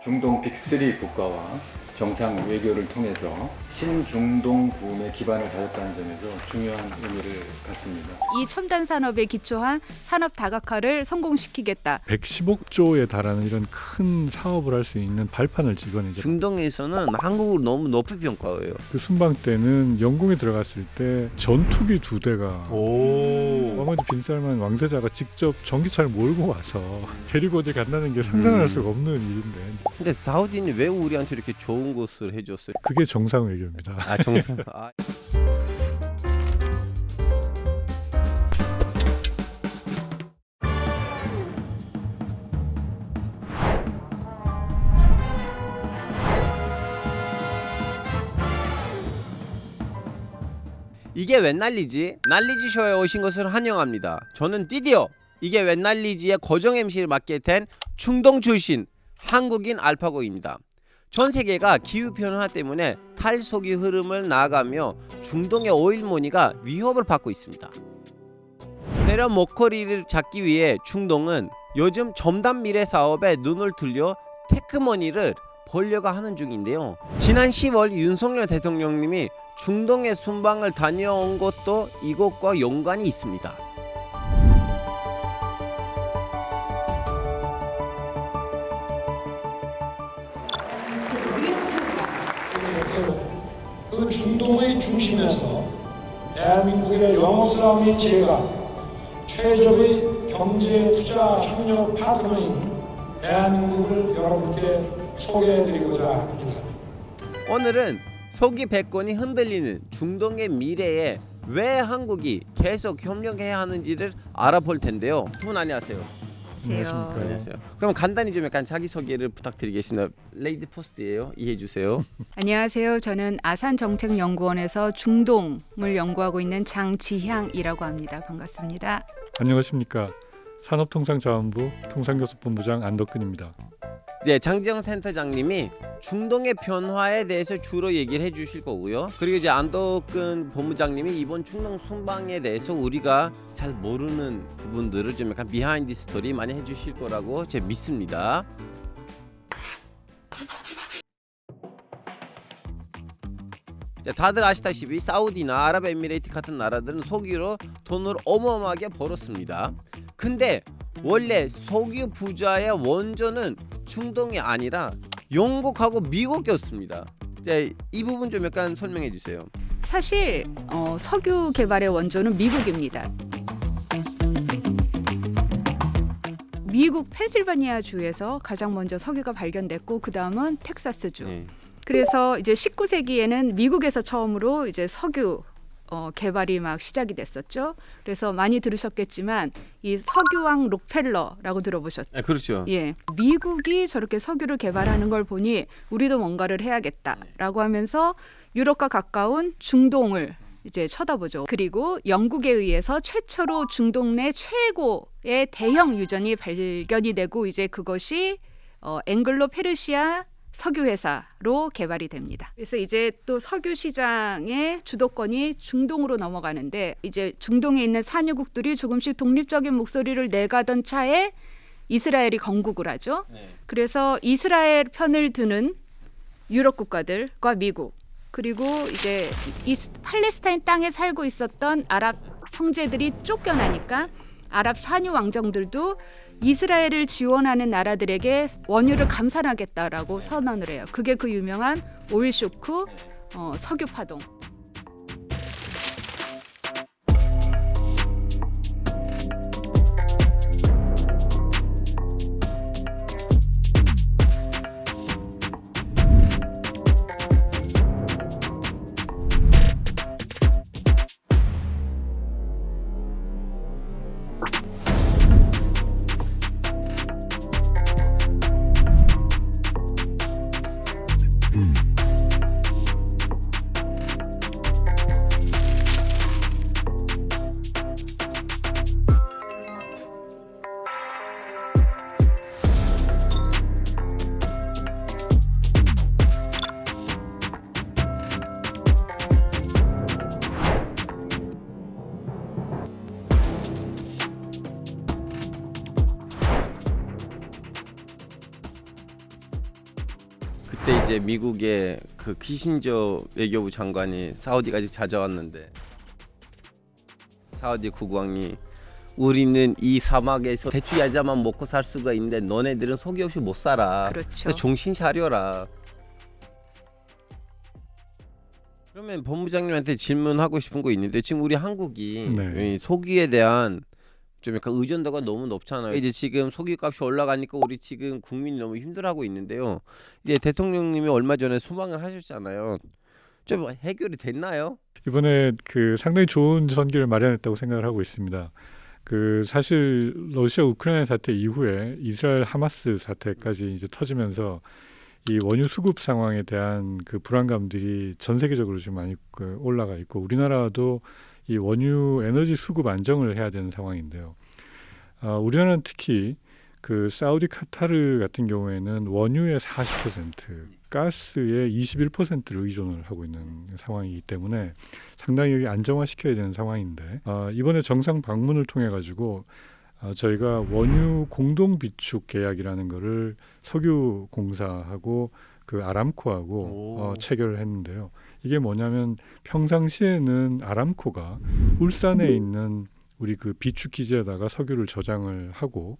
중동 빅3 국가와 정상 외교를 통해서 신중동 부음에 기반을 다졌다는 점에서 중요한 의미를 갖습니다. 이 첨단 산업에 기초한 산업 다각화를 성공시키겠다. 115조에 달하는 이런 큰 사업을 할 수 있는 발판을 이제 중동에서는 한국을 너무 높이 평가해요. 그 순방 때는 영공에 들어갔을 때 전투기 2대가 왕원지 빈살만 왕세자가 직접 전기차를 몰고 와서 데리고 어디 간다는 게 상상을 할 수가 없는 일인데 근데 사우디는 왜 우리한테 이렇게 좋은 것을 해줬어요? 그게 정상 외교입니다. 아 정상. 아. 이게 웬 난리지? 난리지 쇼에 오신 것을 환영합니다. 저는 드디어 이게 웬 난리지의 고정 MC를 맡게 된 중동 출신 한국인 알파고입니다. 전 세계가 기후변화 때문에 탈석유 흐름을 나아가며 중동의 오일머니가 위협을 받고 있습니다. 새로운 먹거리를 잡기 위해 중동은 요즘 첨단 미래 사업에 눈을 들려 테크머니를 벌려고 하는 중인데요. 지난 10월 윤석열 대통령님이 중동에 순방을 다녀온 것도 이것과 연관이 있습니다. 그 중동의 중심에서 대한민국의 영업사업의 지혜가 최적의 경제 투자 협력 파트너인 대한민국을 여러분께 소개해드리고자 합니다. 오늘은 석유 패권이 흔들리는 중동의 미래에 왜 한국이 계속 협력해야 하는지를 알아볼 텐데요. 두 분 안녕하세요. 안녕하십니까. 안녕하세요. 그럼 간단히 좀 약간 자기소개를 부탁드리겠습니다. 레이디 포스트예요. 이해해 주세요. 안녕하세요. 저는 아산정책연구원에서 중동을 연구하고 있는 장지향이라고 합니다. 반갑습니다. 안녕하십니까. 산업통상자원부 통상교섭본부장 안덕근입니다. 이제 장지영 센터장님이 중동의 변화에 대해서 주로 얘기를 해주실 거고요. 그리고 이제 안덕근 본부장님이 이번 중동 순방에 대해서 우리가 잘 모르는 부분들을 좀 약간 비하인드 스토리 많이 해주실 거라고 제가 믿습니다. 자, 다들 아시다시피 사우디나 아랍에미레이트 같은 나라들은 석유로 돈을 어마어마하게 벌었습니다. 근데 원래 석유 부자의 원조는 중동이 아니라 영국하고 미국이었습니다. 자, 이 부분 좀 약간 설명해 주세요. 사실 석유 개발의 원조는 미국입니다. 미국 펜실바니아 주에서 가장 먼저 석유가 발견됐고 그 다음은 텍사스주. 네. 그래서 이제 19세기에는 미국에서 처음으로 이제 석유 개발이 막 시작이 됐었죠. 그래서 많이 들으셨겠지만 이 석유왕 록펠러라고 들어보셨죠? 아, 그렇죠. 예, 미국이 저렇게 석유를 개발하는 걸 보니 우리도 뭔가를 해야겠다라고 하면서 유럽과 가까운 중동을 이제 쳐다보죠. 그리고 영국에 의해서 최초로 중동 내 최고의 대형 유전이 발견이 되고 이제 그것이 앵글로 페르시아 석유회사로 개발이 됩니다. 그래서 이제 또 석유 시장의 주도권이 중동으로 넘어가는데 이제 중동에 있는 산유국들이 조금씩 독립적인 목소리를 내가던 차에 이스라엘이 건국을 하죠. 그래서 이스라엘 편을 드는 유럽 국가들과 미국 그리고 이제 이 팔레스타인 땅에 살고 있었던 아랍 형제들이 쫓겨나니까 아랍 산유 왕정들도 이스라엘을 지원하는 나라들에게 원유를 감산하겠다라고 선언을 해요. 그게 그 유명한 오일 쇼크, 석유 파동. 그때 이제 미국의 그 키신저 외교부 장관이 사우디까지 찾아왔는데 사우디 국왕이 우리는 이 사막에서 대추 야자만 먹고 살 수가 있는데 너네들은 석유 없이 못 살아. 그렇죠. 그래서 정신 차려라. 그러면 본부장님한테 질문하고 싶은 거 있는데 지금 우리 한국이 네. 이 석유에 대한 좀 약간 의존도가 너무 높잖아요. 이제 지금 석유값이 올라가니까 우리 지금 국민이 너무 힘들어하고 있는데요. 이제 대통령님이 얼마 전에 소망을 하셨잖아요. 좀 해결이 됐나요? 이번에 그 상당히 좋은 전기를 마련했다고 생각을 하고 있습니다. 그 사실 러시아 우크라이나 사태 이후에 이스라엘 하마스 사태까지 이제 터지면서 이 원유 수급 상황에 대한 그 불안감들이 전 세계적으로 좀 많이 올라가 있고 우리나라도 이 원유 에너지 수급 안정을 해야 되는 상황인데요. 우리나라는 특히 그 사우디 카타르 같은 경우에는 원유의 40%, 가스의 21%를 의존을 하고 있는 상황이기 때문에 상당히 여기 안정화시켜야 되는 상황인데 이번에 정상 방문을 통해 가지고 저희가 원유 공동 비축 계약이라는 거를 석유 공사하고 그 아람코하고 체결을 했는데요. 이게 뭐냐면 평상시에는 아람코가 울산에 있는 우리 그 비축 기지에다가 석유를 저장을 하고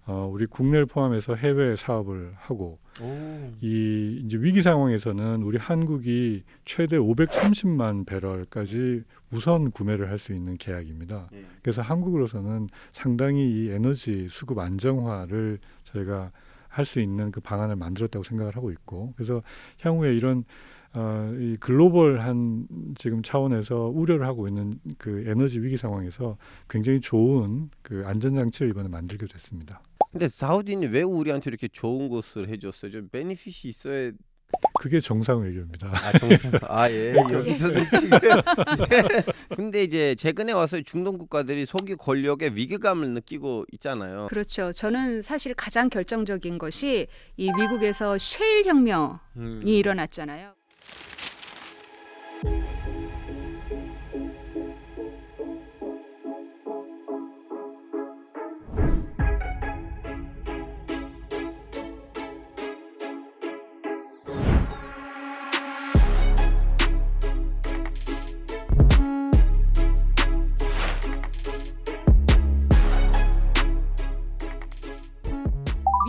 우리 국내를 포함해서 해외 사업을 하고 이 이제 위기 상황에서는 우리 한국이 최대 530만 배럴까지 우선 구매를 할 수 있는 계약입니다. 그래서 한국으로서는 상당히 이 에너지 수급 안정화를 저희가 할 수 있는 그 방안을 만들었다고 생각을 하고 있고 그래서 향후에 이런 이 글로벌한 지금 차원에서 우려를 하고 있는 그 에너지 위기 상황에서 굉장히 좋은 그 안전장치를 이번에 만들게 됐습니다. 근데 사우디는 왜 우리한테 이렇게 좋은 것을 해줬어요? 좀 베니핏이 있어야. 그게 정상 외교입니다. 예. 여기서도 지금. 근데 이제 최근에 와서 중동 국가들이 석유 권력의 위기감을 느끼고 있잖아요. 그렇죠. 저는 사실 가장 결정적인 것이 이 미국에서 셰일 혁명이 일어났잖아요.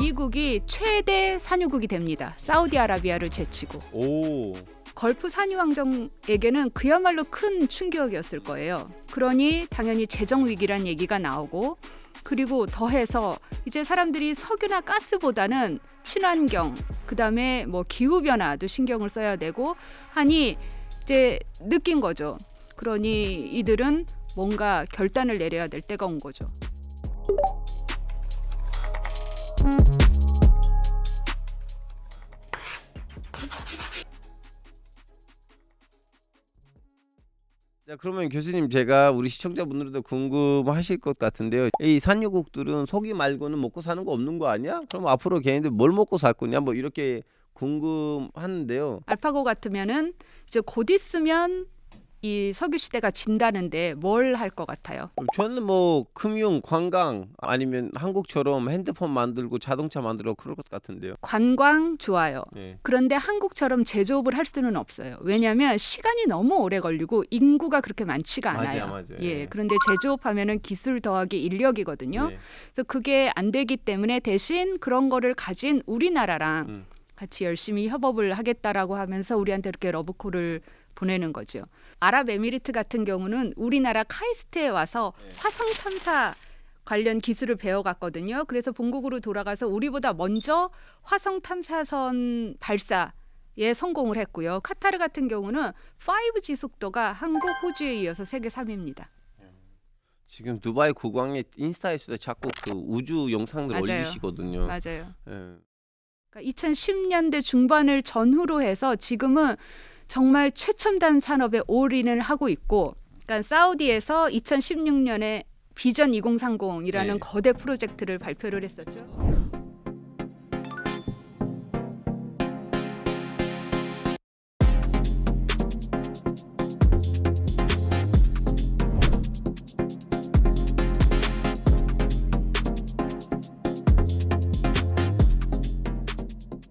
미국이 최대 산유국이 됩니다. 사우디아라비아를 제치고. 오. 걸프 산유 왕정에게는 그야말로 큰 충격이었을 거예요. 그러니 당연히 재정 위기란 얘기가 나오고 그리고 더해서 이제 사람들이 석유나 가스보다는 친환경, 그다음에 뭐 기후 변화도 신경을 써야 되고 하니 이제 느낀 거죠. 그러니 이들은 뭔가 결단을 내려야 될 때가 온 거죠. 자, 그러면 교수님 제가 우리 시청자분들도 궁금하실 것 같은데요. 이 산유국들은 석유 말고는 먹고 사는 거 없는 거 아니야? 그럼 앞으로 걔네들 뭘 먹고 살 거냐? 뭐 이렇게 궁금한데요. 알파고 같으면은 이제 곧 있으면 이 석유 시대가 진다는데 뭘 할 것 같아요? 저는 뭐 금융, 관광 아니면 한국처럼 핸드폰 만들고 자동차 만들고 그럴 것 같은데요. 관광 좋아요. 네. 그런데 한국처럼 제조업을 할 수는 없어요. 왜냐하면 시간이 너무 오래 걸리고 인구가 그렇게 많지가 않아요. 맞아요. 예, 그런데 제조업하면은 기술 더하기 인력이거든요. 네. 그래서 그게 안 되기 때문에 대신 그런 거를 가진 우리나라랑 같이 열심히 협업을 하겠다라고 하면서 우리한테 이렇게 러브콜을 보내는 거죠. 아랍에미리트 같은 경우는 우리나라 카이스트에 와서 화성 탐사 관련 기술을 배워갔거든요. 그래서 본국으로 돌아가서 우리보다 먼저 화성 탐사선 발사에 성공을 했고요. 카타르 같은 경우는 5G 속도가 한국, 호주에 이어서 세계 3위입니다. 지금 두바이 국왕의 인스타에서도 자꾸 그 우주 영상들 맞아요. 올리시거든요. 맞아요. 예. 그러니까 2010년대 중반을 전후로 해서 지금은 정말 최첨단 산업에 올인을 하고 있고, 그러니까 사우디에서 2016년에 비전 2030이라는 네. 거대 프로젝트를 발표를 했었죠.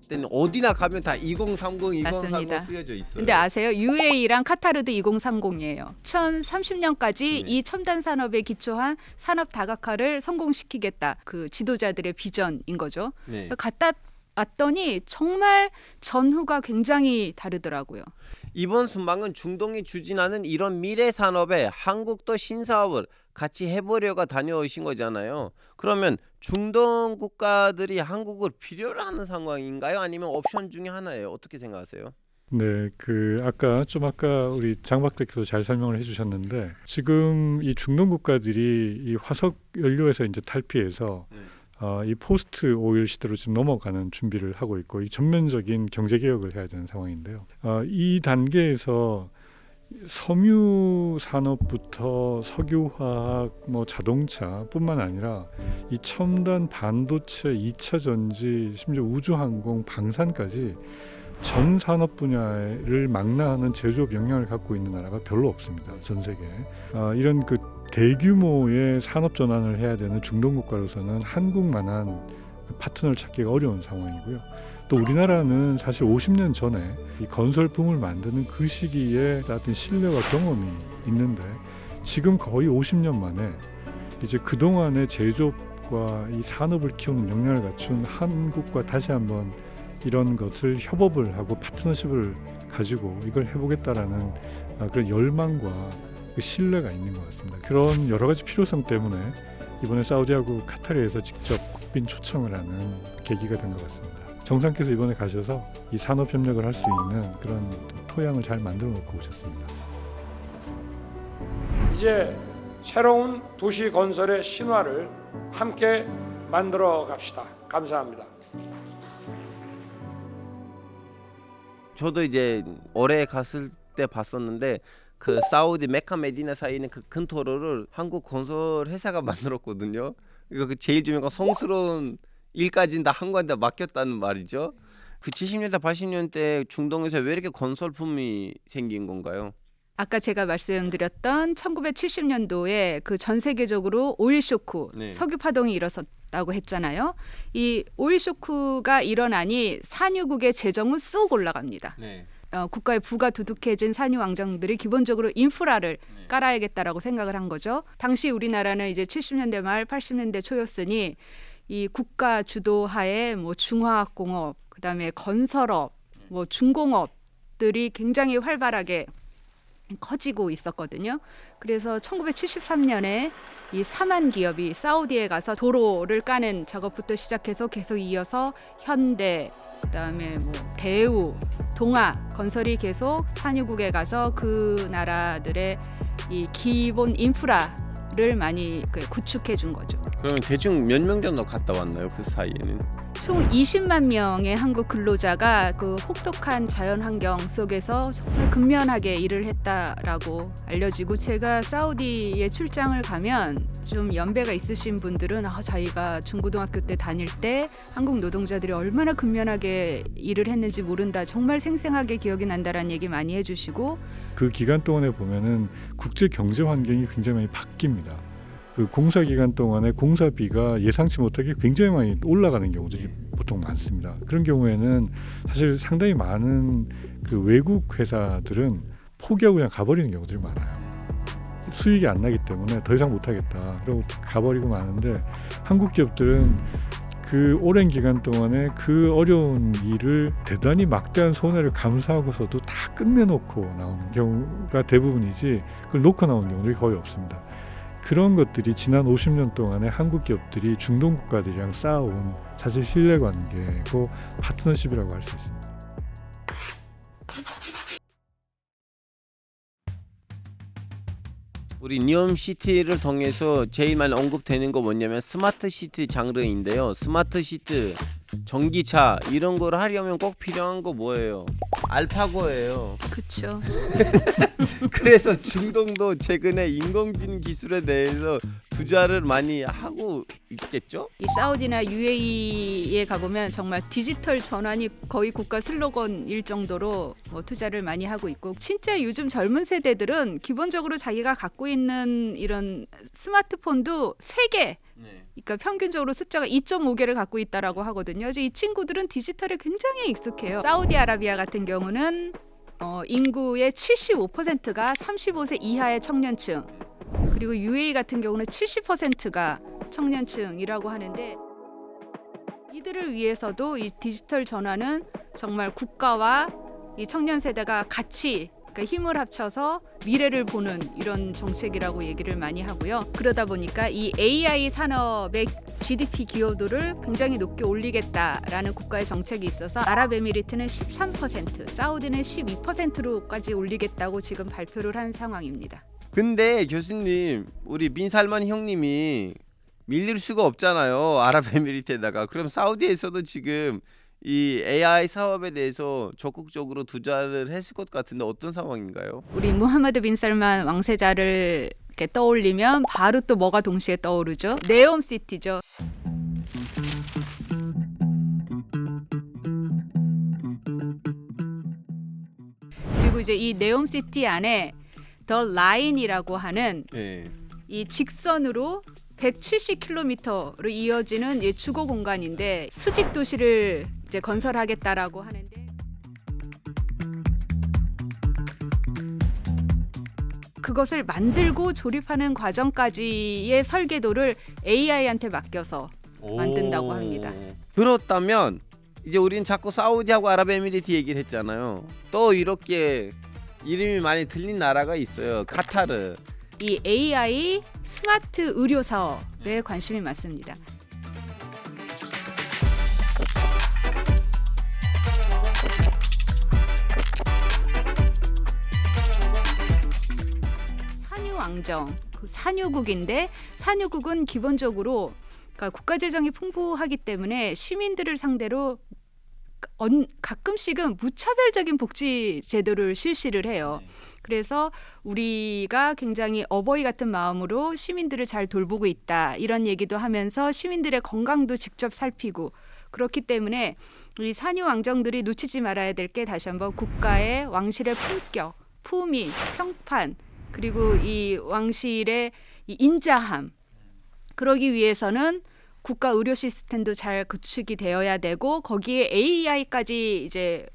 때는 어디나 가면 다 2030, 2030 맞습니다. 쓰여져 있어요. 근데 아세요? UAE랑 카타르도 2030이에요. 2030년까지 이 첨단 산업에 기초한 산업 다각화를 성공시키겠다. 그 지도자들의 비전인 거죠. 네. 갔다 왔더니 정말 전후가 굉장히 다르더라고요. 이번 순방은 중동이 추진하는 이런 미래 산업에 한국도 신사업을 같이 해보려고 다녀오신 거잖아요. 그러면 중동 국가들이 한국을 필요로 하는 상황인가요? 아니면 옵션 중에 하나예요? 어떻게 생각하세요? 네, 아까 우리 장박대께서 잘 설명을 해주셨는데 지금 이 중동 국가들이 이 화석 연료에서 이제 탈피해서 이 포스트 오일 시대로 지금 넘어가는 준비를 하고 있고 이 전면적인 경제 개혁을 해야 되는 상황인데요. 이 단계에서 섬유 산업부터 석유화학, 뭐 자동차뿐만 아니라 이 첨단 반도체, 2차 전지, 심지어 우주항공, 방산까지 전 산업 분야를 망라하는 제조업 역량을 갖고 있는 나라가 별로 없습니다. 전 세계에. 이런 그 대규모의 산업 전환을 해야 되는 중동 국가로서는 한국만한 그 파트너를 찾기가 어려운 상황이고요. 또 우리나라는 사실 50년 전에 이 건설 붐을 만드는 그 시기에 쌓았던 신뢰와 경험이 있는데 지금 거의 50년 만에 이제 그동안의 제조업과 이 산업을 키우는 역량을 갖춘 한국과 다시 한번 이런 것을 협업을 하고 파트너십을 가지고 이걸 해보겠다라는 그런 열망과 그 신뢰가 있는 것 같습니다. 그런 여러 가지 필요성 때문에 이번에 사우디하고 카타르에서 직접 국빈 초청을 하는 계기가 된 것 같습니다. 정상께서 이번에 가셔서 이 산업 협력을 할 수 있는 그런 토양을 잘 만들어 놓고 오셨습니다. 이제 새로운 도시 건설의 신화를 함께 만들어 갑시다. 감사합니다. 저도 이제 올해 갔을 때 봤었는데 그 사우디 메카 메디나 사이에 있는 그 큰 도로를 한국 건설 회사가 만들었거든요. 이거 그 제일 중요한 성스러운 일까지는 다 한국한테 맡겼다는 말이죠. 그 70년대 80년대 중동에서 왜 이렇게 건설품이 생긴 건가요? 아까 제가 말씀드렸던 1970년도에 그 전 세계적으로 오일 쇼크, 네. 석유 파동이 일어섰다고 했잖아요. 이 오일 쇼크가 일어나니 산유국의 재정은 쑥 올라갑니다. 네. 국가의 부가 두둑해진 산유 왕정들이 기본적으로 인프라를 깔아야겠다라고 생각을 한 거죠. 당시 우리나라는 이제 70년대 말 80년대 초였으니 이 국가 주도하에 뭐 중화학공업, 그다음에 건설업, 뭐 중공업들이 굉장히 활발하게 커지고 있었거든요. 그래서 1973년에 이 사만 기업이 사우디에 가서 도로를 까는 작업부터 시작해서 계속 이어서 현대, 그다음에 뭐 대우, 동아 건설이 계속 산유국에 가서 그 나라들의 이 기본 인프라를 많이 구축해 준 거죠. 그러면 대충 몇 명 정도 갔다 왔나요? 그 사이에는? 총 20만 명의 한국 근로자가 그 혹독한 자연 환경 속에서 정말 근면하게 일을 했다라고 알려지고, 제가 사우디에 출장을 가면 좀 연배가 있으신 분들은 자기가 중고등학교 때 다닐 때 한국 노동자들이 얼마나 근면하게 일을 했는지 모른다, 정말 생생하게 기억이 난다라는 얘기 많이 해주시고, 그 기간 동안에 보면은 국제 경제 환경이 굉장히 많이 바뀝니다. 그 공사 기간 동안에 공사비가 예상치 못하게 굉장히 많이 올라가는 경우들이 보통 많습니다. 그런 경우에는 사실 상당히 많은 그 외국 회사들은 포기하고 그냥 가버리는 경우들이 많아요. 수익이 안 나기 때문에 더 이상 못하겠다 그러고 가버리고 마는데, 한국 기업들은 그 오랜 기간 동안에 그 어려운 일을 대단히 막대한 손해를 감수하고서도 다 끝내놓고 나오는 경우가 대부분이지, 그걸 놓고 나오는 경우들이 거의 없습니다. 그런 것들이 지난 50년 동안에 한국 기업들이 중동 국가들이랑 쌓아온 사실 신뢰관계고 파트너십이라고 할 수 있습니다. 우리 니움시티를 통해서 제일 많이 언급되는 거 뭐냐면 스마트 시티 장르인데요. 스마트 시티, 전기차 이런 걸 하려면 꼭 필요한 거 뭐예요? 알파고예요. 그렇죠. 그래서 중동도 최근에 인공지능 기술에 대해서 투자를 많이 하고 있겠죠? 이 사우디나 UAE에 가보면 정말 디지털 전환이 거의 국가 슬로건일 정도로 투자를 많이 하고 있고, 진짜 요즘 젊은 세대들은 기본적으로 자기가 갖고 있는 이런 스마트폰도 3개, 그러니까 평균적으로 숫자가 2.5개를 갖고 있다라고 하거든요. 그래서 이 친구들은 디지털에 굉장히 익숙해요. 사우디아라비아 같은 경우는 인구의 75%가 35세 이하의 청년층, 그리고 UAE 같은 경우는 70%가 청년층이라고 하는데, 이들을 위해서도 이 디지털 전환은 정말 국가와 이 청년 세대가 같이, 그러니까 힘을 합쳐서 미래를 보는 이런 정책이라고 얘기를 많이 하고요. 그러다 보니까 이 AI 산업의 GDP 기여도를 굉장히 높게 올리겠다라는 국가의 정책이 있어서 아랍에미리트는 13%, 사우디는 12%로까지 올리겠다고 지금 발표를 한 상황입니다. 근데 교수님, 우리 빈살만 형님이 밀릴 수가 없잖아요. 아랍에미리트에다가. 그럼 사우디에서도 지금 이 AI 사업에 대해서 적극적으로 투자를 했을 것 같은데 어떤 상황인가요? 우리 무하마드 빈 살만 왕세자를 이렇게 떠올리면 바로 또 뭐가 동시에 떠오르죠? 네옴시티죠. 그리고 이제 이 네옴시티 안에 더 라인이라고 하는 네. 이 직선으로 170km로 이어지는 이 주거 공간인데, 수직 도시를 이제 건설하겠다라고 하는데, 그것을 만들고 조립하는 과정까지의 설계도를 AI한테 맡겨서 만든다고 합니다. 그렇다면 이제 우리는 자꾸 사우디하고 아랍에미리트 얘기를 했잖아요. 또 이렇게 이름이 많이 들린 나라가 있어요. 카타르. 이 AI 스마트 의료 사업에 관심이 많습니다. 산유왕정, 산유국인데, 산유국은 기본적으로 그러니까 국가 재정이 풍부하기 때문에 시민들을 상대로 가끔씩은 무차별적인 복지 제도를 실시를 해요. 그래서 우리가 굉장히 어버이 같은 마음으로 시민들을 잘 돌보고 있다, 이런 얘기도 하면서 시민들의 건강도 직접 살피고, 그렇기 때문에 우리 산유 왕정들이 놓치지 말아야 될 게, 다시 한번 국가의 왕실의 품격, 품위, 평판, 그리고 이 왕실의 이 인자함, 그러기 위해서는 국가 의료 시스템도 잘 구축이 되어야 되고, 거기에 AI까지 이제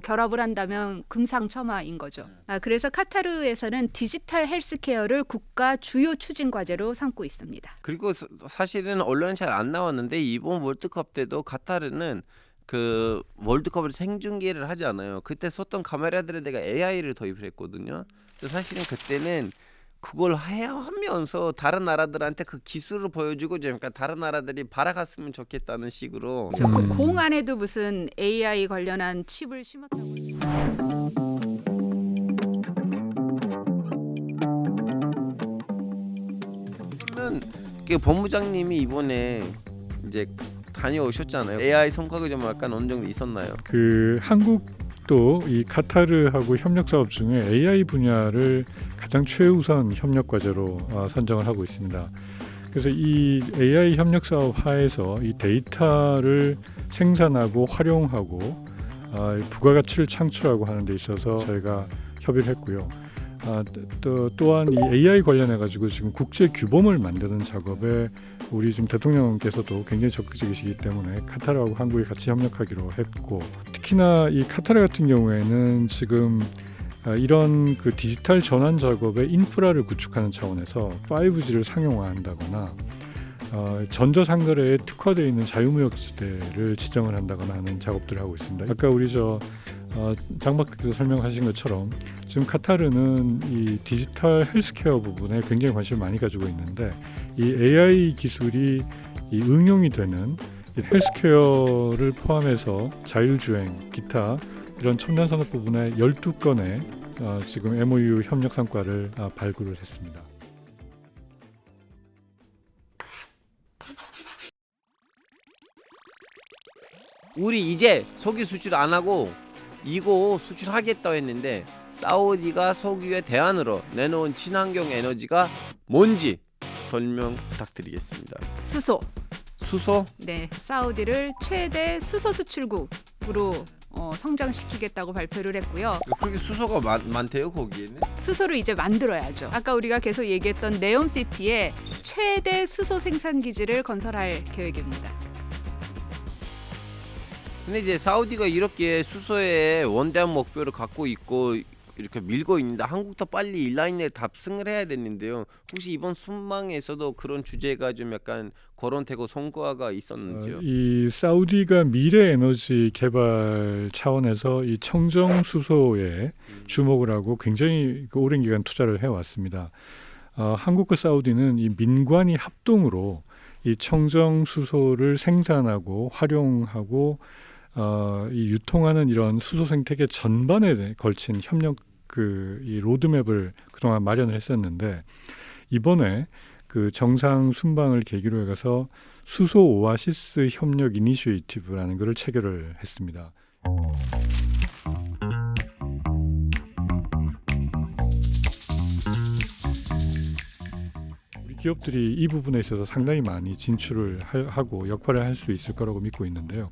결합을 한다면 금상첨화인 거죠. 그래서 카타르에서는 디지털 헬스케어를 국가 주요 추진 과제로 삼고 있습니다. 그리고 사실은 언론에 잘 안 나왔는데 이번 월드컵 때도 카타르는 그 월드컵을 생중계를 하지 않아요. 그때 썼던 카메라들에 내가 AI를 도입을 했거든요. 사실은 그때는 그걸 하면서 다른 나라들한테 그 기술을 보여주고, 그러니까 다른 나라들이 발아갔으면 좋겠다는 식으로. 그 공 안에도 무슨 AI 관련한 칩을 심었다고. 그러면 그 법무장님이 이번에 이제 다녀오셨잖아요. AI 성과가 좀 약간 어느 정도 있었나요? 그 한국도 이 카타르하고 협력 사업 중에 AI 분야를 가장 최우선 협력 과제로 선정을 하고 있습니다. 그래서 이 AI 협력 사업 하에서 이 데이터를 생산하고 활용하고 부가가치를 창출하고 하는 데 있어서 저희가 협의를 했고요. 또한 이 AI 관련해 가지고 지금 국제 규범을 만드는 작업에 우리 지금 대통령께서도 굉장히 적극적이시기 때문에 카타르하고 한국이 같이 협력하기로 했고, 특히나 이 카타르 같은 경우에는 지금 이런 그 디지털 전환 작업의 인프라를 구축하는 차원에서 5G를 상용화한다거나 전자상거래에 특화되어 있는 자유무역지대를 지정을 한다거나 하는 작업들을 하고 있습니다. 아까 우리 장박께서 설명하신 것처럼 지금 카타르는 이 디지털 헬스케어 부분에 굉장히 관심을 많이 가지고 있는데, 이 AI 기술이 이 응용이 되는 이 헬스케어를 포함해서 자율주행, 기타 이런 첨단 산업 부분에 12건의 지금 MOU 협력 성과를 발굴을 했습니다. 우리 이제 석유 수출 안 하고 이거 수출하겠다고 했는데 사우디가 석유의 대안으로 내놓은 친환경 에너지가 뭔지 설명 부탁드리겠습니다. 수소. 수소? 네, 사우디를 최대 수소 수출국으로 성장시키겠다고 발표를 했고요. 그렇게 수소가 많대요 거기에는? 수소를 이제 만들어야죠. 아까 우리가 계속 얘기했던 네옴시티에 최대 수소 생산 기지를 건설할 계획입니다. 근데 이제 사우디가 이렇게 수소에 원대한 목표를 갖고 있고 이렇게 밀고 있는데 한국도 빨리 이 라인에 탑승을 해야 되는데요. 혹시 이번 순방에서도 그런 주제가 좀 약간 거론되고 성과가 있었는지요? 이 사우디가 미래 에너지 개발 차원에서 이 청정 수소에 주목을 하고 굉장히 오랜 기간 투자를 해왔습니다. 한국과 사우디는 이 민관이 합동으로 이 청정 수소를 생산하고 활용하고 이 유통하는 이런 수소 생태계 전반에 걸친 협력 이 로드맵을 그동안 마련을 했었는데 이번에 그 정상 순방을 계기로 해서 수소 오아시스 협력 이니셔티브라는 것을 체결을 했습니다. 우리 기업들이 이 부분에 있어서 상당히 많이 진출을 하고 역할을 할 수 있을 거라고 믿고 있는데요.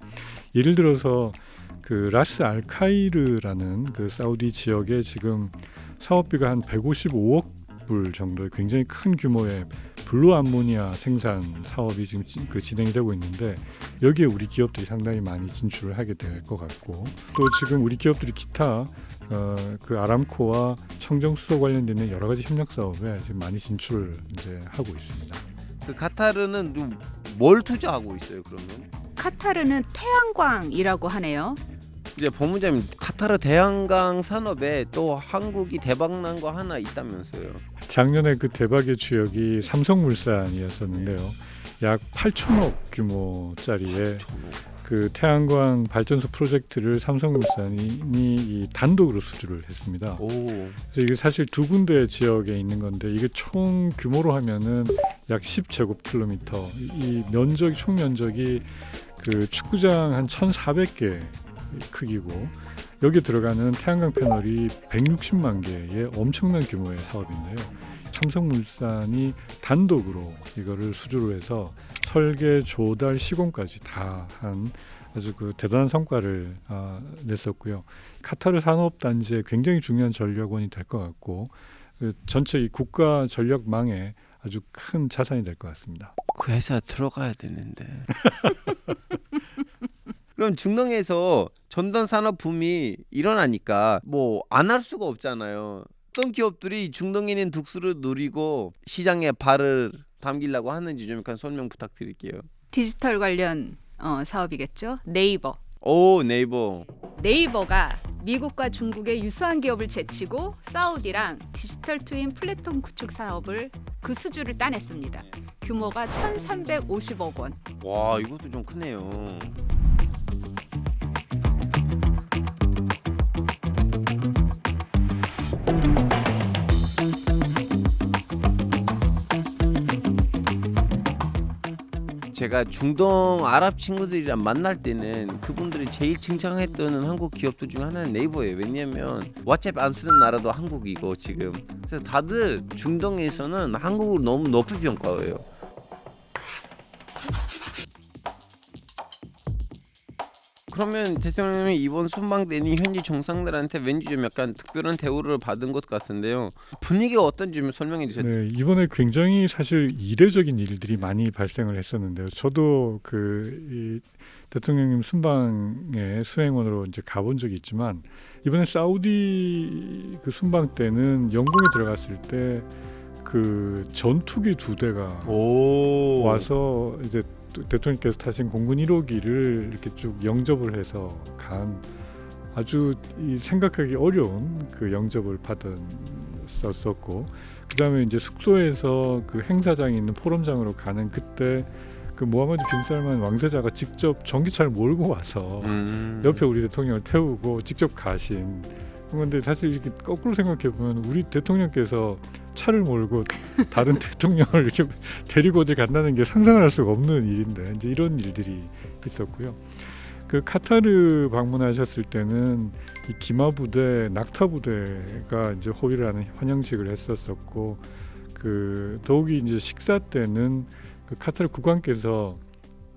예를 들어서 그 라스 알카이르라는 그 사우디 지역에 지금 사업비가 한 155억 불 정도의 굉장히 큰 규모의 블루 암모니아 생산 사업이 지금 진행이 되고 있는데 여기에 우리 기업들이 상당히 많이 진출을 하게 될 것 같고 또 지금 우리 기업들이 기타 그 아람코와 청정수소 관련된 여러 가지 협력 사업에 지금 많이 진출을 이제 하고 있습니다. 그 카타르는 뭘 투자하고 있어요 그러면? 카타르는 태양광이라고 하네요. 이제 법무장님 카타르 대한강 산업에 또 한국이 대박난 거 하나 있다면서요? 작년에 그 대박의 주역이 삼성물산이었었는데요. 약 8천억 규모짜리의 그 태양광 발전소 프로젝트를 삼성물산이 단독으로 수주를 했습니다. 그래서 이게 사실 두 군데 지역에 있는 건데 이게 총 규모로 하면은 약 10제곱킬로미터. 이 면적이 총 면적이 그 축구장 한 1,400개 크기고 여기 들어가는 태양광 패널이 160만 개의 엄청난 규모의 사업인데요. 삼성물산이 단독으로 이거를 수주를 해서 설계, 조달, 시공까지 다 한 아주 그 대단한 성과를 냈었고요. 카타르 산업단지의 굉장히 중요한 전력원이 될 것 같고 전체 이 국가 전력망에 아주 큰 자산이 될 것 같습니다. 그 회사 들어가야 되는데. 그럼 중동에서 전단 산업 붐이 일어나니까 뭐 안 할 수가 없잖아요. 어떤 기업들이 중동에 있는 득수를 누리고 시장에 발을 담기려고 하는지 좀 약간 설명 부탁드릴게요. 디지털 관련 사업이겠죠. 네이버. 오, 네이버. 네이버가 미국과 중국의 유수한 기업을 제치고 사우디랑 디지털 트윈 플랫폼 구축 사업을 그 수주를 따냈습니다. 규모가 1,350억 원. 와, 이것도 좀 크네요. 제가 중동 아랍 친구들이랑 만날 때는 그분들이 제일 칭찬했던 한국 기업들 중 하나는 네이버예요. 왜냐면 왓츠앱 안 쓰는 나라도 한국이고 지금. 그래서 다들 중동에서는 한국을 너무 높이 평가해요. 그러면 대통령님이 이번 순방 때니 현지 정상들한테 왠지 좀 약간 특별한 대우를 받은 것 같은데요. 분위기가 어떤지 좀 설명해 주세요. 네, 이번에 굉장히 사실 이례적인 일들이 많이 발생을 했었는데요. 저도 이 대통령님 순방의 수행원으로 이제 가본 적이 있지만 이번에 사우디 그 순방 때는 영공에 들어갔을 때 그 전투기 2대가 와서 이제 대통령께서 타신 공군 1호기를 이렇게 쭉 영접을 해서 간 아주 생각하기 어려운 그 영접을 받았었고 그다음에 이제 숙소에서 그 행사장이 있는 포럼장으로 가는 그때 그 모하메드 빈 살만 왕세자가 직접 전기차를 몰고 와서 옆에 우리 대통령을 태우고 직접 가신 그런데 사실 이렇게 거꾸로 생각해 보면 우리 대통령께서 차를 몰고 다른 대통령을 이렇게 데리고 어디 간다는 게 상상을 할 수가 없는 일인데 이제 이런 일들이 있었고요. 그 카타르 방문하셨을 때는 이 기마 부대, 낙타 부대가 이제 호위를 하는 환영식을 했었었고, 그 더욱이 이제 식사 때는 그 카타르 국왕께서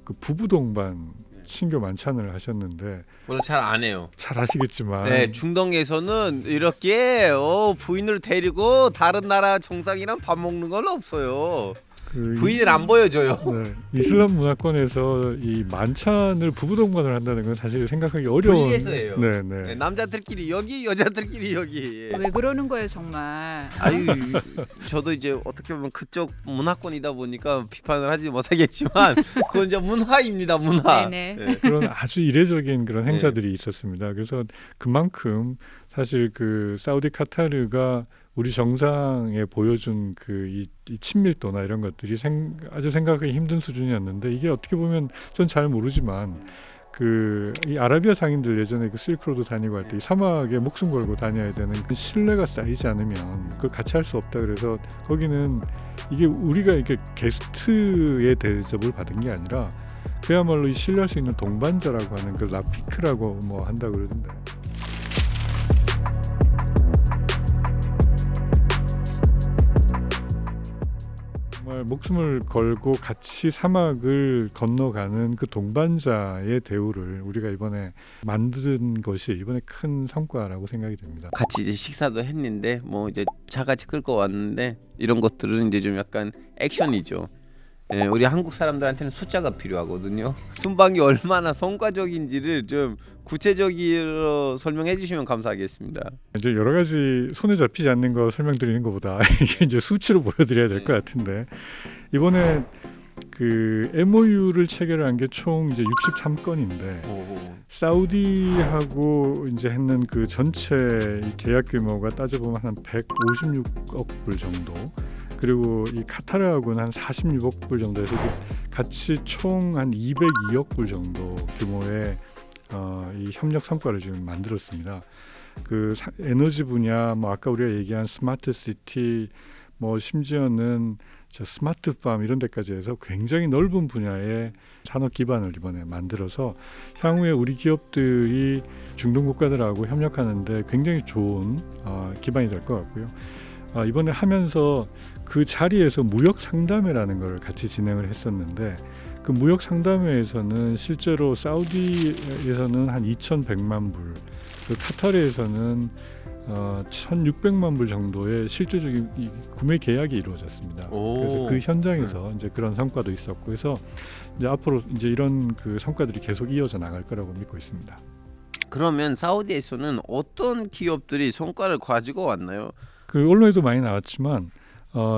그 부부 동반 신교 만찬을 하셨는데, 물론 잘 안 해요. 잘 아시겠지만 네, 중동에서는 이렇게 부인을 데리고 다른 나라 정상이랑 밥 먹는 건 없어요. 그 부인을 안 보여줘요. 네, 이슬람 문화권에서 이 만찬을 부부 동반을 한다는 건 사실 생각하기 어려운. 분리해서예요. 네, 네, 네. 남자들끼리 여기, 여자들끼리 여기. 왜 그러는 거예요 정말. 아유, 저도 이제 어떻게 보면 그쪽 문화권이다 보니까 비판을 하지 못하겠지만 그건 이제 문화입니다, 문화. 네네. 네. 그런 아주 이례적인 그런 네. 행사들이 있었습니다. 그래서 그만큼 사실 그 사우디 카타르가 우리 정상에 보여준 그 이 친밀도나 이런 것들이 아주 생각하기 힘든 수준이었는데, 이게 어떻게 보면 전 잘 모르지만 그 이 아라비아 상인들 예전에 그 실크로드 다니고 할 때 이 사막에 목숨 걸고 다녀야 되는 그 신뢰가 쌓이지 않으면 그걸 같이 할 수 없다. 그래서 거기는 이게 우리가 이렇게 게스트의 대접을 받은 게 아니라 그야말로 이 신뢰할 수 있는 동반자라고 하는 그 라피크라고 뭐 한다 그러던데. 정말 목숨을 걸고 같이 사막을 건너가는 그 동반자의 대우를 우리가 이번에 만든 것이 이번에 큰 성과라고 생각이 됩니다. 같이 이제 식사도 했는데 뭐 이제 차같이 끌고 왔는데 이런 것들은 이제 좀 약간 액션이죠. 예, 우리 한국 사람들한테는 숫자가 필요하거든요. 순방이 얼마나 성과적인지를 좀 구체적으로 설명해 주시면 감사하겠습니다. 이제 여러 가지 손에 잡히지 않는 거 설명드리는 것보다 이게 이제 수치로 보여드려야 될 것 같은데, 이번에 그 MOU를 체결한 게 총 이제 63건인데 사우디하고 이제 했는 그 전체 이 계약 규모가 따져보면 한 156억 불 정도, 그리고 이 카타르하고는 한 46억 불 정도에서 같이 총 한 202억 불 정도 규모의 이 협력 성과를 지금 만들었습니다. 그 에너지 분야, 뭐 아까 우리가 얘기한 스마트 시티, 뭐 심지어는 저 스마트팜 이런 데까지 해서 굉장히 넓은 분야의 산업 기반을 이번에 만들어서 향후에 우리 기업들이 중동 국가들하고 협력하는데 굉장히 좋은 기반이 될 것 같고요. 이번에 하면서 그 자리에서 무역 상담회라는 걸 같이 진행을 했었는데, 그 무역 상담회에서는 실제로 사우디에서는 한 2,100만 불, 그 카타르에서는 1,600만 불 정도의 실질적인 구매 계약이 이루어졌습니다. 그래서 그 현장에서 이제 그런 성과도 있었고, 그래서 이제 앞으로 이제 이런 그 성과들이 계속 이어져 나갈 거라고 믿고 있습니다. 그러면 사우디에서는 어떤 기업들이 성과를 가지고 왔나요? 그 언론에도 많이 나왔지만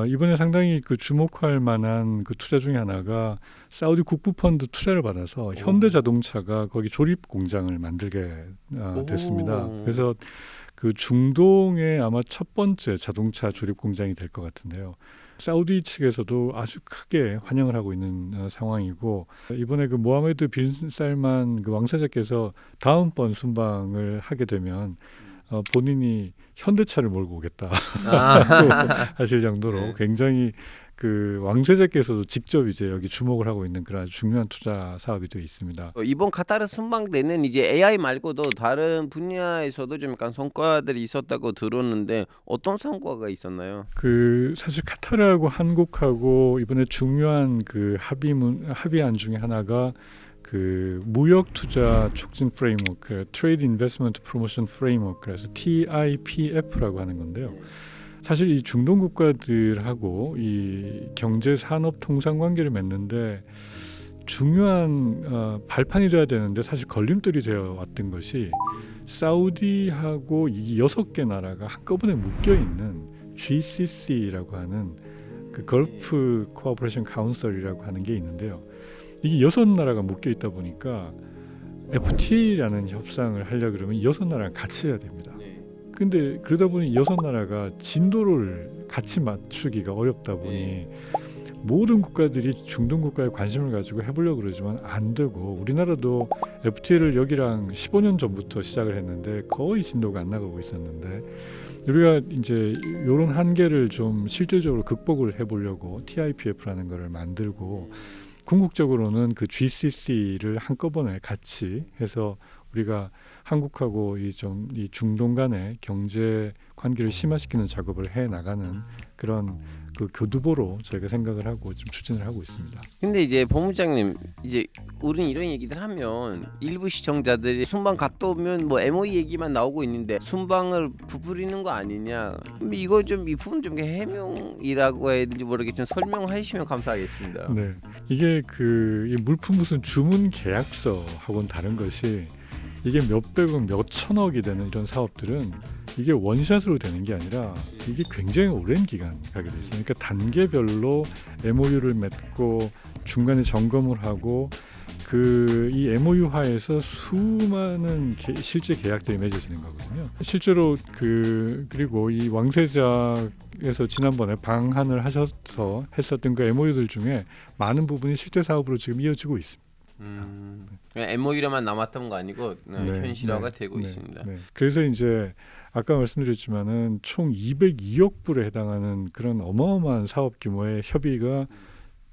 이번에 상당히 그 주목할 만한 그 투자 중에 하나가 사우디 국부 펀드 투자를 받아서 현대자동차가 거기 조립 공장을 만들게 됐습니다. 그래서 그 중동의 아마 첫 번째 자동차 조립 공장이 될 것 같은데요. 사우디 측에서도 아주 크게 환영을 하고 있는 상황이고, 이번에 그 모하메드 빈 살만 그 왕세자께서 다음번 순방을 하게 되면 본인이 현대차를 몰고 오겠다 하실 정도로 굉장히 그 왕세자께서도 직접 이제 여기 주목을 하고 있는 그런 아주 중요한 투자 사업이 되어 있습니다. 이번 카타르 순방 때는 이제 AI 말고도 다른 분야에서도 좀 약간 성과들이 있었다고 들었는데 어떤 성과가 있었나요? 그 사실 카타르하고 한국하고 이번에 중요한 그 합의안 중에 하나가 그 무역 투자 촉진 프레임워크, 트레이드 인베스트먼트 프로모션 프레임워크, 그래서 TIPF라고 하는 건데요. 사실 이 중동 국가들하고 이 경제 산업 통상 관계를 맺는데 중요한 발판이 돼야 되는데 사실 걸림돌이 되어 왔던 것이 사우디하고 이 6개 나라가 한꺼번에 묶여 있는 GCC라고 하는 그 걸프 코어퍼레이션 카운슬이라고 하는 게 있는데요. 이게 6나라가 묶여 있다 보니까 FTA라는 협상을 하려고 그러면 6나라랑 같이 해야 됩니다. 근데 그러다 보니 6나라가 진도를 같이 맞추기가 어렵다 보니 모든 국가들이 중동 국가에 관심을 가지고 해보려고 그러지만 안 되고, 우리나라도 FTA를 여기랑 15년 전부터 시작을 했는데 거의 진도가 안 나가고 있었는데, 우리가 이제 이런 한계를 좀 실질적으로 극복을 해보려고 TIPF라는 거를 만들고 궁극적으로는 그 GCC를 한꺼번에 같이 해서 우리가 한국하고 이 중동 간의 경제 관계를 심화시키는 작업을 해 나가는 그런 그 교두보로 저희가 생각을 하고 좀 추진을 하고 있습니다. 근데 이제 본부장님, 이제 우리는 이런 얘기들 하면 일부 시청자들이 순방 갔다 오면 뭐 MOE 얘기만 나오고 있는데 순방을 부풀리는 거 아니냐. 이거 좀 이 부분 좀 해명이라고 해야 되는지 모르겠지만 설명하시면 감사하겠습니다. 네, 이게 이 물품 무슨 주문 계약서하고는 다른 것이 이게 몇백억, 몇천억이 되는 이런 사업들은 이게 원샷으로 되는 게 아니라 이게 굉장히 오랜 기간 가게 되죠. 그러니까 단계별로 MOU를 맺고 중간에 점검을 하고 이 MOU 하에서 수많은 실제 계약들이 맺어지는 거거든요. 실제로 그리고 이 왕세자에서 지난번에 방한을 하셔서 했었던 그 MOU들 중에 많은 부분이 실제 사업으로 지금 이어지고 있습니다. MOU로만 남았던 거 아니고 현실화가 되고 네, 있습니다. 네. 그래서 이제 아까 말씀드렸지만은 총 202억 불에 해당하는 그런 어마어마한 사업 규모의 협의가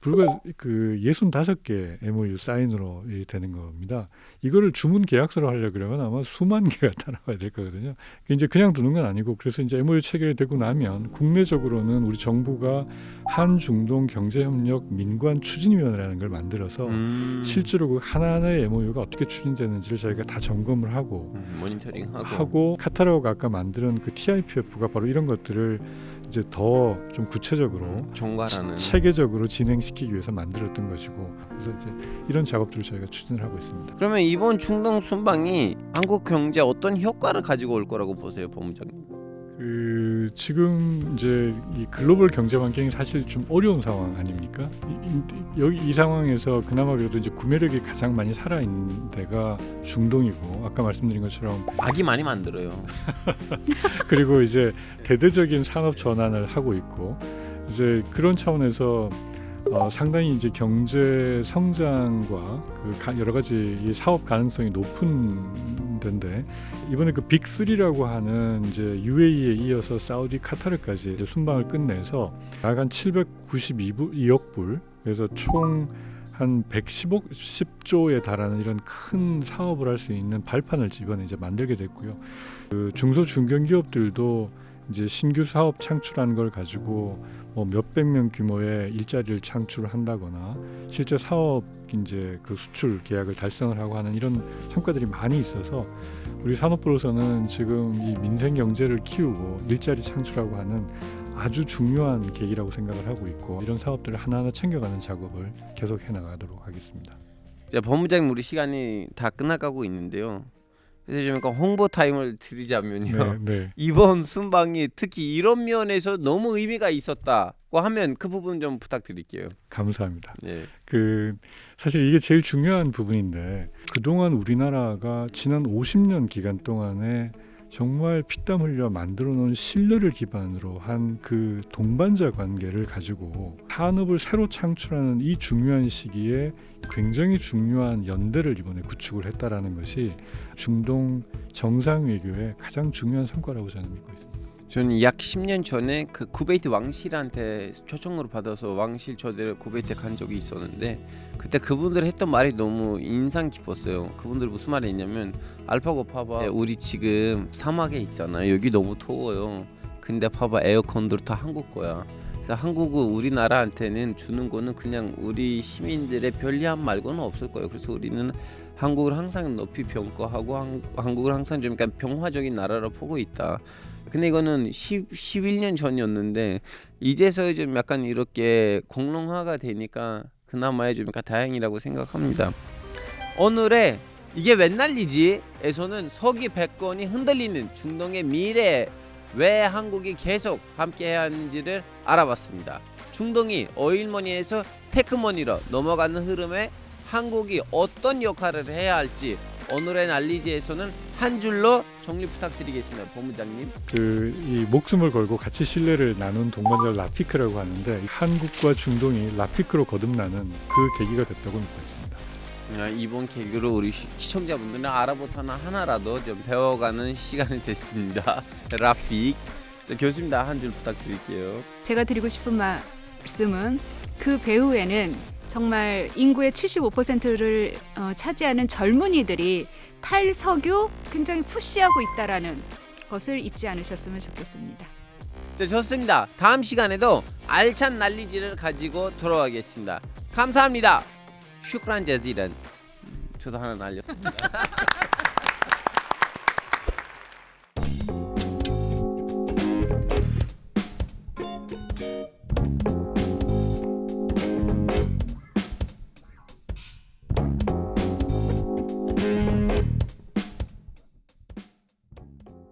불과 65개 MOU 사인으로 되는 겁니다. 이거를 주문 계약서로 하려 그러면 아마 수만 개가 따라와야 될 거거든요. 이제 그냥 두는 건 아니고 그래서 이제 MOU 체결이 되고 나면 국내적으로는 우리 정부가 한중동 경제협력 민관 추진위원회라는 걸 만들어서 실제로 그 하나하나의 MOU가 어떻게 추진되는지를 저희가 다 점검을 하고 모니터링하고 카타르가 아까 만든 그 TIPF가 바로 이런 것들을 이제 더 좀 구체적으로 총괄하는 체계적으로 진행시키기 위해서 만들었던 것이고 그래서 이제 이런 작업들을 저희가 추진을 하고 있습니다. 그러면 이번 중동 순방이 한국 경제에 어떤 효과를 가지고 올 거라고 보세요, 본부장님? 지금 이제 이 글로벌 경제 환경이 사실 좀 어려운 상황 아닙니까? 이 상황에서 그나마 그래도 이제 구매력이 가장 많이 살아 있는 데가 중동이고 아까 말씀드린 것처럼 막이 많이 만들어요. 그리고 이제 대대적인 산업 전환을 하고 있고 이제 그런 차원에서 상당히 이제 경제 성장과 여러 가지 이 사업 가능성이 높은 데인데 이번에 그 빅3라고 하는 이제 UAE에 이어서 사우디, 카타르까지 이제 순방을 끝내서 약 한 792억 불 그래서 총 한 110조에 달하는 이런 큰 사업을 할 수 있는 발판을 이번에 이제 만들게 됐고요. 중소 중견기업들도 이제 신규 사업 창출한 걸 가지고 뭐 몇백 명 규모의 일자리를 창출한다거나 실제 사업 이제 그 수출 계약을 달성을 하고 하는 이런 성과들이 많이 있어서 우리 산업부로서는 지금 이 민생 경제를 키우고 일자리 창출하고 하는 아주 중요한 계기라고 생각을 하고 있고 이런 사업들을 하나하나 챙겨가는 작업을 계속 해나가도록 하겠습니다. 본부장님 우리 시간이 다 끝나가고 있는데요. 그래서 좀 약간 홍보 타임을 드리자면요. 네. 이번 순방이 특히 이런 면에서 너무 의미가 있었다고 하면 그 부분 좀 부탁드릴게요. 감사합니다. 네. 사실 이게 제일 중요한 부분인데 그동안 우리나라가 지난 50년 기간 동안에 정말 피땀 흘려 만들어 놓은 신뢰를 기반으로 한 그 동반자 관계를 가지고 산업을 새로 창출하는 이 중요한 시기에 굉장히 중요한 연대를 이번에 구축을 했다라는 것이 중동 정상 외교의 가장 중요한 성과라고 저는 믿고 있습니다. 저는 약 10년 전에 그 쿠베이트 왕실한테 초청으로 받아서 왕실 초대를 쿠베이트에 간 적이 있었는데 그때 그분들 했던 말이 너무 인상 깊었어요. 그분들 무슨 말이 있냐면 알파고 봐봐 우리 지금 사막에 있잖아요. 여기 너무 더워요. 근데 봐봐 에어컨들 다 한국 거야. 그래서 한국은 우리나라한테는 주는 거는 그냥 우리 시민들의 편리함 말고는 없을 거예요. 그래서 우리는 한국을 항상 높이 평가하고 한국을 항상 좀 약간 평화적인 나라로 보고 있다. 근데 이거는 11년 전이었는데 이제서야 좀 약간 이렇게 공론화가 되니까 그나마야 좀 약간 다행이라고 생각합니다. 오늘의 이게 웬 난리지에서는 서기 100건이 흔들리는 중동의 미래에 왜 한국이 계속 함께해야 하는지를 알아봤습니다. 중동이 오일머니에서 테크머니로 넘어가는 흐름에 한국이 어떤 역할을 해야 할지 오늘의 난리지에서는 한 줄로 정리 부탁드리겠습니다. 본부장님. 이 목숨을 걸고 같이 신뢰를 나눈 동반자를 라피크라고 하는데 한국과 중동이 라피크로 거듭나는 그 계기가 됐다고 믿고 있습니다. 이번 계기로 우리 시청자분들은 아랍어나 하나라도 좀 배워가는 시간이 됐습니다. 라픽. 교수님 한 줄 부탁드릴게요. 제가 드리고 싶은 말씀은 그 배후에는 정말 인구의 75%를 차지하는 젊은이들이 탈석유 굉장히 푸시하고 있다라는 것을 잊지 않으셨으면 좋겠습니다. 네, 좋습니다. 다음 시간에도 알찬 난리지를 가지고 돌아오겠습니다. 감사합니다. 슈크란 제지런. 저도 하나 날렸습니다.